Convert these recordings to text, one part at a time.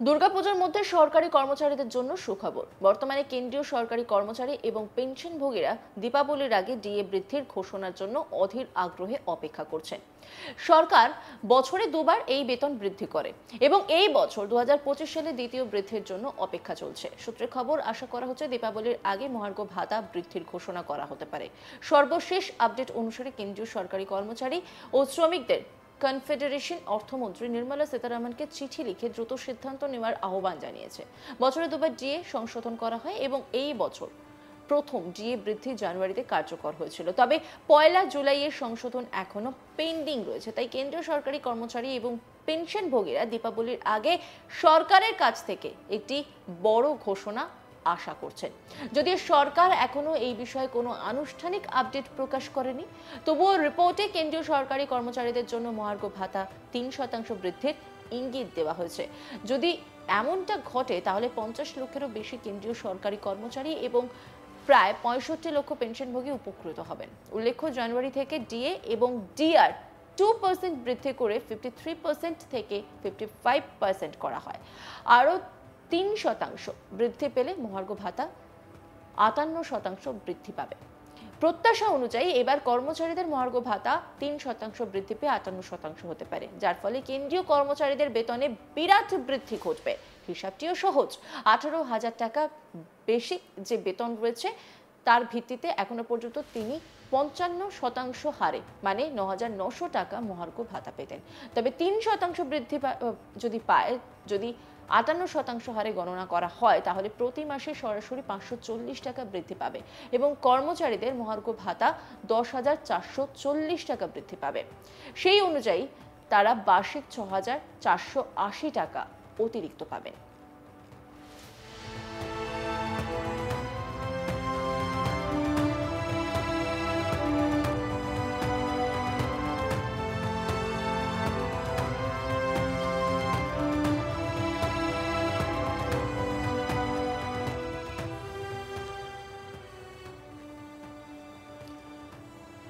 দুর্গাপূজার মধ্যে সরকারি কর্মচারীদের জন্য সুখবর। বর্তমানে কেন্দ্রীয় সরকারি কর্মচারী এবং পেনশনভোগীরা দীপাবলির আগে ডিএ বৃদ্ধির ঘোষণার জন্য অধীর আগ্রহে অপেক্ষা করছেন। সরকার বছরে দুবার এই বেতন বৃদ্ধি করে এবং এই বছর 2025 সালে দ্বিতীয় বৃদ্ধির জন্য অপেক্ষা চলছে। সূত্রের খবর, আশা করা হচ্ছে দীপাবলির আগে মহার্ঘ ভাতা বৃদ্ধির ঘোষণা করা হতে পারে। সর্বশেষ আপডেট অনুসারে কেন্দ্রীয় সরকারি কর্মচারী ও শ্রমিকদের কনফেডারেশন অর্থমন্ত্রী নির্মলা সীতারামনকে চিঠি লিখে দ্রুত সিদ্ধান্ত নেওয়ার আহ্বান জানিয়েছে। বছরে দুবার ডিএ সংশোধন করা হয় এবং এই বছর প্রথম ডিএ বৃদ্ধি জানুয়ারিতে কার্যকর হয়েছিল, তবে 1 জুলাইয়ের সংশোধন এখনো পেন্ডিং রয়েছে। তাই কেন্দ্রীয় সরকারি কর্মচারী এবং পেনশনভোগীরা দীপাবলির আগে সরকারের কাছ থেকে একটি বড় ঘোষণা আশা করছেন। যদিও সরকার এখনো এই বিষয়ে কোনো আনুষ্ঠানিক আপডেট প্রকাশ করেনি, তবুও রিপোর্টে কেন্দ্রীয় সরকারি কর্মচারীদের জন্য মহার্ঘ ভাতা 3% বৃদ্ধির ইঙ্গিত দেওয়া হয়েছে। যদি এমনটা ঘটে তাহলে 50 লক্ষেরও বেশি কেন্দ্রীয় সরকারি কর্মচারী এবং প্রায় 65 লক্ষ পেনশনভোগী উপকৃত হবেন। উল্লেখ্য, জানুয়ারি থেকে ডিএ এবং ডিআর 2% বৃদ্ধি করে 53% থেকে 55% করা হয়। আরও 3% বৃদ্ধি পেলে মহার্ঘ ভাতা 58% বৃদ্ধি পাবে। প্রত্যাশা অনুযায়ী এবার কর্মচারীদের মহার্ঘ ভাতা 3% বৃদ্ধি পেয়ে 58% হতে পারে, যার ফলে কেন্দ্রীয় কর্মচারীদের বেতনে বিরাট বৃদ্ধি ঘটবে। হিসাবটিও সহজ। 18,000 টাকা বেশি যে বেতন রয়েছে তার ভিত্তিতে এখনো পর্যন্ত তিনি 55% হারে মানে 9,900 টাকা মহার্ঘ ভাতা পেতেন। তবে 3% বৃদ্ধি যদি 58% হারে গণনা করা হয় তাহলে প্রতি মাসে সরাসরি 540 টাকা বৃদ্ধি পাবে এবং কর্মচারীদের মহার্ঘ ভাতা 10,440 টাকা বৃদ্ধি পাবে। সেই অনুযায়ী তারা বার্ষিক 6,480 টাকা অতিরিক্ত পাবেন।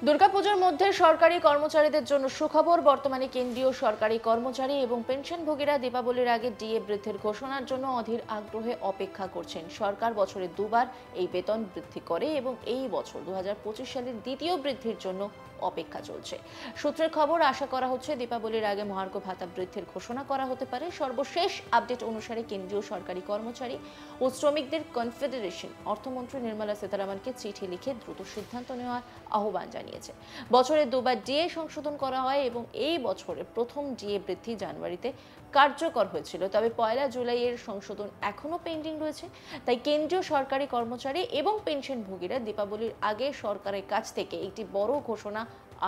দুর্গাপূজার মধ্যে সরকারি কর্মচারীদের জন্য সুখবর। বর্তমানে কেন্দ্রীয় সরকারি কর্মচারী এবং পেনশনভোগীরা দীপাবলির আগে ডিএ বৃদ্ধির ঘোষণার জন্য অধীর আগ্রহে অপেক্ষা করছেন। সরকার বছরে দুবার এই বেতন বৃদ্ধি করে এবং এই বছর 2025 সালের দ্বিতীয় বৃদ্ধির জন্য অপেক্ষা চলছে। সূত্রের খবর, আশা করা হচ্ছে দীপাবলির আগে মহার্ঘ ভাতা বৃদ্ধির ঘোষণা করা হতে পারে। সর্বশেষ আপডেট অনুসারে কেন্দ্রীয় সরকারি কর্মচারী ও শ্রমিকদের কনফেডারেশন অর্থমন্ত্রী নির্মলা সীতারামনকে চিঠি লিখে দ্রুত সিদ্ধান্ত নেওয়ার আহ্বান জানিয়েছে। বছরে দুবার ডিএ সংশোধন করা হয় এবং এই বছরের প্রথম ডিএ বৃদ্ধি জানুয়ারিতে কার্যকর হয়েছিল, তবে 1 জুলাইয়ের সংশোধন এখনো পেন্ডিং রয়েছে। তাই কেন্দ্রীয় সরকারি কর্মচারী এবং পেনশনভোগীরা দীপাবলির আগে সরকারের কাছ থেকে একটি বড় ঘোষণা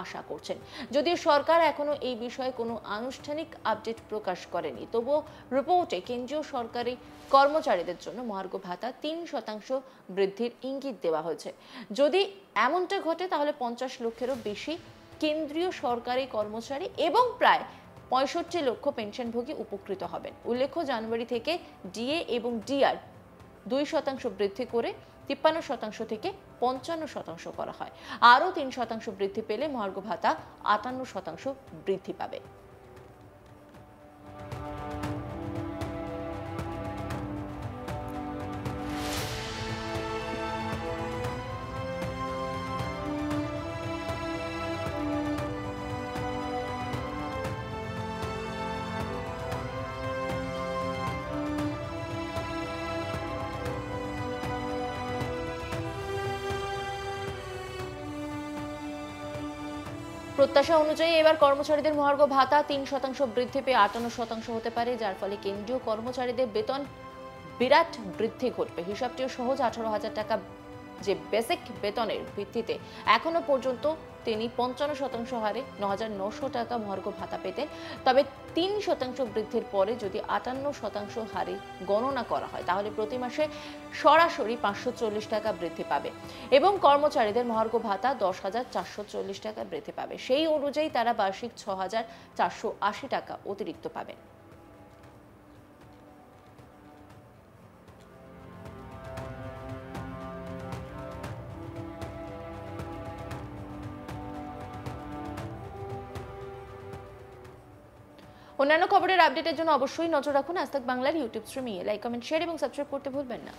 আশা করছেন। যদিও সরকার এখনো এই বিষয়ে কোনো আনুষ্ঠানিক আপডেট প্রকাশ করেনি, তবুও রিপোর্টে কেন্দ্রীয় সরকারি কর্মচারীদের জন্য মহার্ঘ ভাতা 3% বৃদ্ধির ইঙ্গিত দেওয়া হয়েছে। যদি এমনটা ঘটে তাহলে 50 লক্ষেরও বেশি কেন্দ্রীয় সরকারি কর্মচারী এবং প্রায় 65 লক্ষ পেনশনভোগী উপকৃত হবেন। উল্লেখ্য, জানুয়ারি থেকে ডিএ এবং ডিআর 2% বৃদ্ধি করে 53% থেকে 55% করা হয়। আরও 3% বৃদ্ধি পেলে মহার্ঘ ভাতা 58% বৃদ্ধি পাবে। প্রত্যাশা অনুযায়ী এবার কর্মচারীদের মহার্ঘ ভাতা 3% বৃদ্ধি পেয়ে 58% হতে পারে, যার ফলে কেন্দ্রীয় কর্মচারীদের বেতন বিরাট বৃদ্ধি ঘটবে। হিসাবটিও সহজ। 18,000 টাকা যে বেসিক বেতনের ভিত্তিতে এখনো পর্যন্ত তিনি 55% হারে 9,900 টাকা মহার্ঘ ভাতা পেতেন, তবে 3% বৃদ্ধির পরে যদি 58% হারে গণনা করা হয় তাহলে প্রতি মাসে সরাসরি 540 টাকা বৃদ্ধি পাবে এবং কর্মচারীদের মহার্ঘ ভাতা 10,440 টাকা বৃদ্ধি পাবে। সেই অনুযায়ী তারা বার্ষিক 6,480 টাকা অতিরিক্ত পাবেন। অন্যান্য খবরের আপডেটের জন্য অবশ্যই নজর রাখুন আজ তাক বাংলার ইউটিউব স্ট্রিমিংয়ে। লাইক, কমেন্ট, শেয়ার এবং সাবস্ক্রাইব করতে ভুলবেন না।